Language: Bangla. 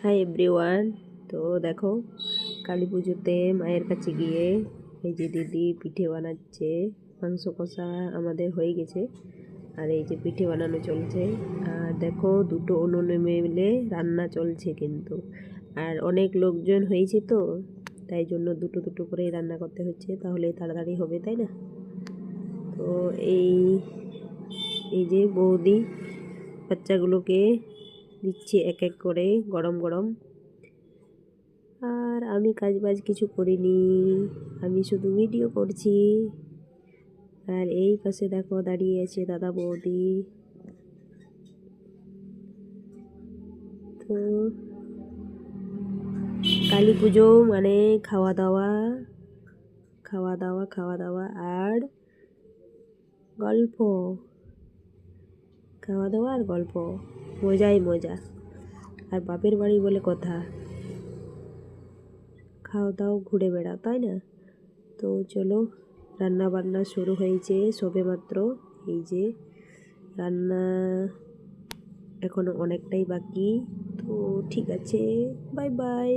Hi everyone. তো দেখো, কালী পুজোতে মায়ের কাছে গিয়ে এই যে দিদি পিঠে বানাচ্ছে। মাংস কষা আমাদের হয়ে গেছে, আর এই যে পিঠে বানানো চলছে। আর দেখো, দুটো উনুনে মিলে রান্না চলছে কিন্তু। আর অনেক লোকজন হয়েছে, তো তাই জন্য দুটো দুটো করেই রান্না করতে হচ্ছে, তাহলে তাড়াতাড়ি হবে, তাই না? তো এই এই যে বৌদি বাচ্চাগুলোকে দিচ্ছে এক এক করে গরম গরম। আর আমি কাজবাজ কিছু করিনি, আমি শুধু ভিডিও করছি। আর এই পাশে দেখো দাঁড়িয়ে আছে দাদা বৌদি। তো কালী পুজো মানে খাওয়া দাওয়া খাওয়া দাওয়া খাওয়া দাওয়া আর গল্প, খাওয়া দাওয়া আর গল্প, মজাই মজা। আর বাপের বাড়ি বলে কথা, খাও দাও ঘুরে বেড়াও, তাই না? তো চলো, রান্না বান্না শুরু হয়েছে সবে মাত্র। এই যে রান্না এখনো অনেকটাই বাকি। তো ঠিক আছে, বাই বাই।